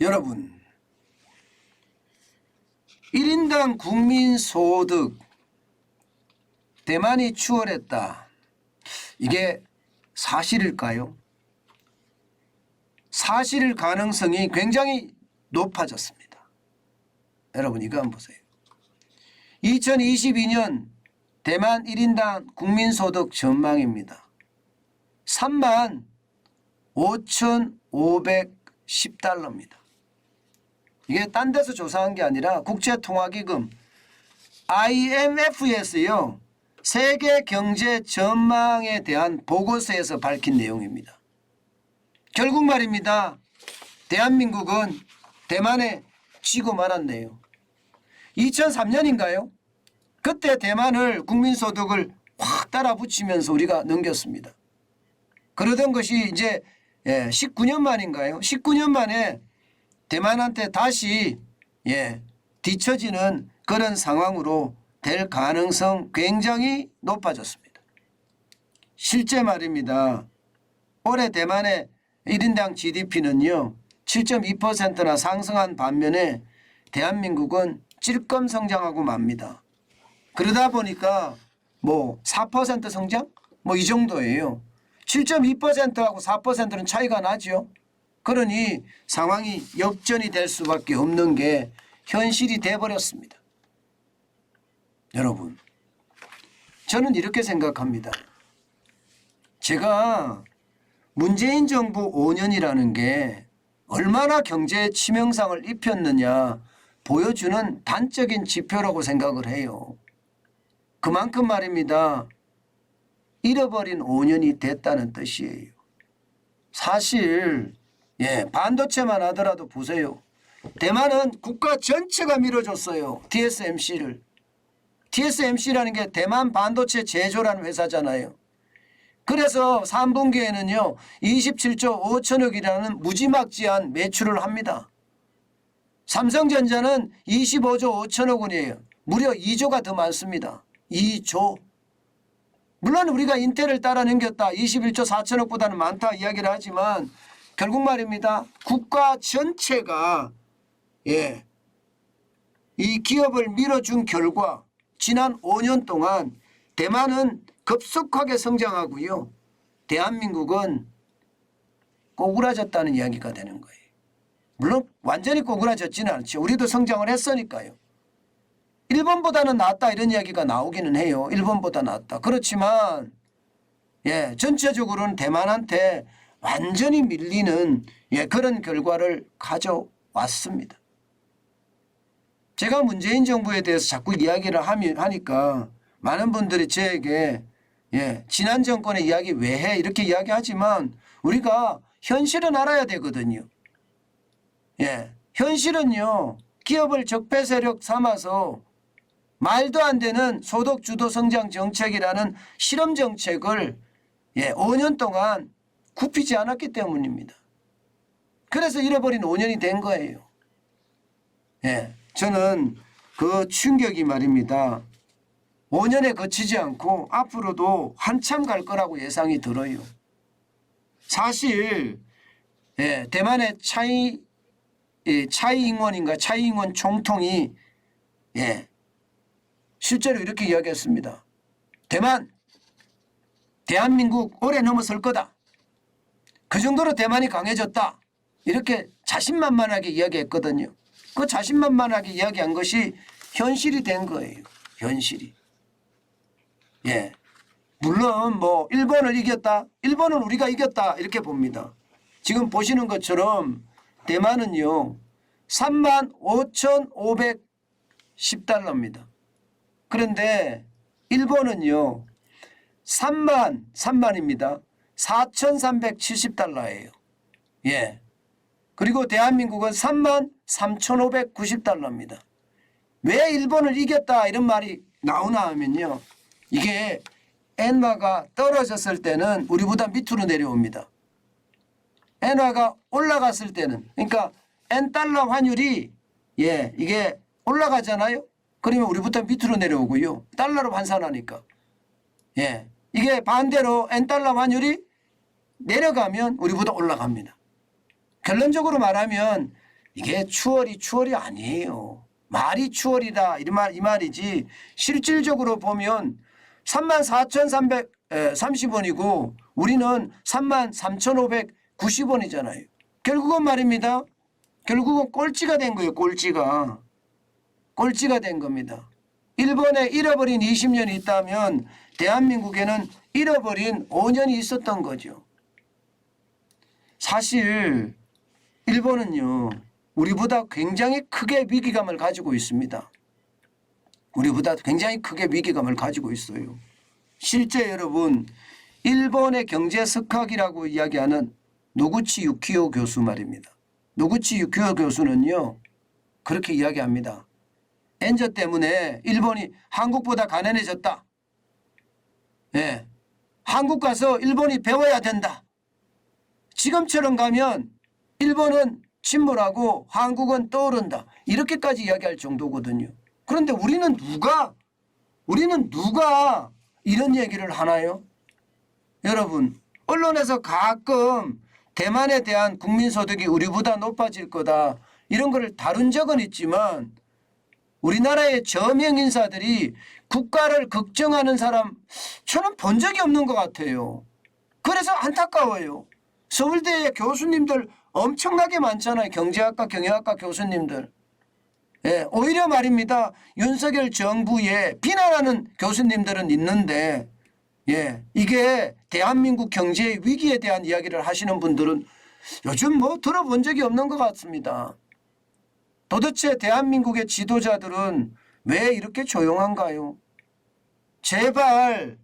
여러분, 1인당 국민소득 대만이 추월했다. 이게 사실일까요? 사실일 가능성이 굉장히 높아졌습니다. 여러분 이거 한번 보세요. 2022년 대만 1인당 국민소득 전망입니다. 35,510달러입니다. 이게 딴 데서 조사한 게 아니라 국제통화기금 IMF에서요. 세계 경제 전망에 대한 보고서에서 밝힌 내용입니다. 결국 말입니다. 대한민국은 대만에 지고 말았네요. 2003년인가요? 그때 대만을 국민소득을 확 따라 붙이면서 우리가 넘겼습니다. 그러던 것이 이제 19년 만인가요? 19년 만에 대만한테 다시 뒤처지는 그런 상황으로 될 가능성 굉장히 높아졌습니다. 실제 말입니다. 올해 대만의 1인당 GDP는요 7.2%나 상승한 반면에 대한민국은 찔끔 성장하고 맙니다. 그러다 보니까 뭐 4% 성장? 뭐 이 정도예요. 7.2%하고 4%는 차이가 나죠. 그러니 상황이 역전이 될 수밖에 없는 게 현실이 돼버렸습니다. 여러분, 저는 이렇게 생각합니다. 제가 문재인 정부 5년이라는 게 얼마나 경제에 치명상을 입혔느냐 보여주는 단적인 지표라고 생각을 해요. 그만큼 말입니다. 잃어버린 5년이 됐다는 뜻이에요. 사실 반도체만 하더라도 보세요. 대만은 국가 전체가 밀어줬어요. TSMC를. TSMC라는 게 대만 반도체 제조라는 회사잖아요. 그래서 3분기에는요 27조 5천억이라는 무지막지한 매출을 합니다. 삼성전자는 25조 5천억 원이에요. 무려 2조가 더 많습니다. 2조. 물론 우리가 인텔을 따라 넘겼다. 21조 4천억보다는 많다 이야기를 하지만 결국 말입니다. 국가 전체가 이 기업을 밀어준 결과 지난 5년 동안 대만은 급속하게 성장하고요. 대한민국은 꼬꾸라졌다는 이야기가 되는 거예요. 물론 완전히 꼬꾸라졌지는 않죠. 우리도 성장을 했으니까요. 일본보다는 낫다 이런 이야기가 나오기는 해요. 일본보다 낫다. 그렇지만 전체적으로는 대만한테 완전히 밀리는 그런 결과를 가져왔습니다. 제가 문재인 정부에 대해서 자꾸 이야기를 하니까 많은 분들이 저에게 지난 정권의 이야기 왜 해? 이렇게 이야기하지만 우리가 현실은 알아야 되거든요. 현실은요. 기업을 적폐 세력 삼아서 말도 안 되는 소득주도 성장 정책이라는 실험 정책을 5년 동안 굽히지 않았기 때문입니다. 그래서 잃어버린 5년이 된 거예요. 저는 그 충격이 말입니다. 5년에 그치지 않고 앞으로도 한참 갈 거라고 예상이 들어요. 사실 대만의 차이잉원인가 차이잉원 총통이 실제로 이렇게 이야기했습니다. 대한민국 오래 넘어설 거다. 그 정도로 대만이 강해졌다. 이렇게 자신만만하게 이야기했거든요. 그 자신만만하게 이야기한 것이 현실이 된 거예요. 현실이. 물론 뭐 일본을 이겼다. 일본은 우리가 이겼다. 이렇게 봅니다. 지금 보시는 것처럼 대만은요. 35,510달러입니다. 그런데 일본은요. 3만입니다. 4,370달러예요. 그리고 대한민국은 33,590달러입니다. 왜 일본을 이겼다 이런 말이 나오나 하면요. 이게 엔화가 떨어졌을 때는 우리보다 밑으로 내려옵니다. 엔화가 올라갔을 때는 그러니까 엔달러 환율이 이게 올라가잖아요. 그러면 우리부터 밑으로 내려오고요. 달러로 환산하니까. 이게 반대로 엔달러 환율이 내려가면 우리보다 올라갑니다. 결론적으로 말하면 이게 추월이 아니에요. 말이 추월이다 이 말이지 실질적으로 보면 34,330원이고 우리는 33,590원이잖아요. 결국은 말입니다. 결국은 꼴찌가 된 거예요. 꼴찌가 된 겁니다. 일본에 잃어버린 20년이 있다면 대한민국에는 잃어버린 5년이 있었던 거죠. 사실 일본은요. 우리보다 굉장히 크게 위기감을 가지고 있습니다. 우리보다 굉장히 크게 위기감을 가지고 있어요. 실제 여러분 일본의 경제 석학이라고 이야기하는 노구치 유키오 교수 말입니다. 노구치 유키오 교수는요. 그렇게 이야기합니다. 엔저 때문에 일본이 한국보다 가난해졌다. 예, 한국 가서 일본이 배워야 된다. 지금처럼 가면 일본은 침몰하고 한국은 떠오른다. 이렇게까지 이야기할 정도거든요. 그런데 우리는 누가 이런 얘기를 하나요? 여러분 언론에서 가끔 대만에 대한 국민소득이 우리보다 높아질 거다. 이런 거를 다룬 적은 있지만 우리나라의 저명 인사들이 국가를 걱정하는 사람 저는 본 적이 없는 것 같아요. 그래서 안타까워요. 서울대의 교수님들 엄청나게 많잖아요. 경제학과 경영학과 교수님들. 예, 오히려 말입니다. 윤석열 정부에 비난하는 교수님들은 있는데 예, 이게 대한민국 경제의 위기에 대한 이야기를 하시는 분들은 요즘 뭐 들어본 적이 없는 것 같습니다. 도대체 대한민국의 지도자들은 왜 이렇게 조용한가요? 제발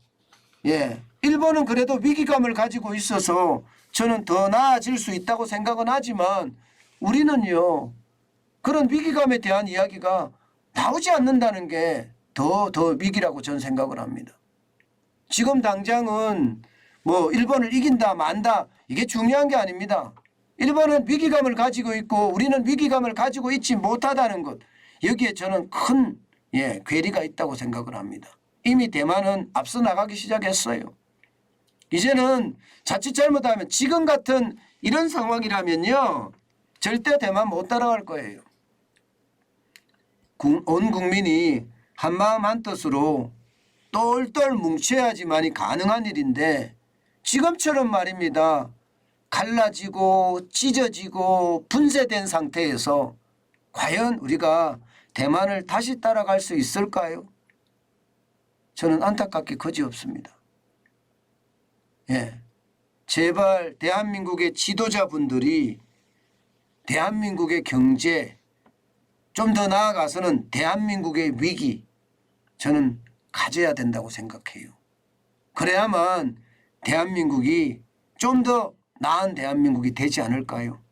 예, 일본은 그래도 위기감을 가지고 있어서 저는 더 나아질 수 있다고 생각은 하지만 우리는요. 그런 위기감에 대한 이야기가 나오지 않는다는 게 더 위기라고 저는 생각을 합니다. 지금 당장은 뭐 일본을 이긴다 만다 이게 중요한 게 아닙니다. 일본은 위기감을 가지고 있고 우리는 위기감을 가지고 있지 못하다는 것. 여기에 저는 큰 괴리가 있다고 생각을 합니다. 이미 대만은 앞서 나가기 시작했어요. 이제는 자칫 잘못하면 지금 같은 이런 상황이라면요. 절대 대만 못 따라갈 거예요. 온 국민이 한마음 한뜻으로 똘똘 뭉쳐야지만이 가능한 일인데 지금처럼 말입니다. 갈라지고 찢어지고 분쇄된 상태에서 과연 우리가 대만을 다시 따라갈 수 있을까요? 저는 안타깝게 그지없습니다. 예, 제발 대한민국의 지도자분들이 대한민국의 경제 좀 더 나아가서는 대한민국의 위기 저는 가져야 된다고 생각해요. 그래야만 대한민국이 좀 더 나은 대한민국이 되지 않을까요?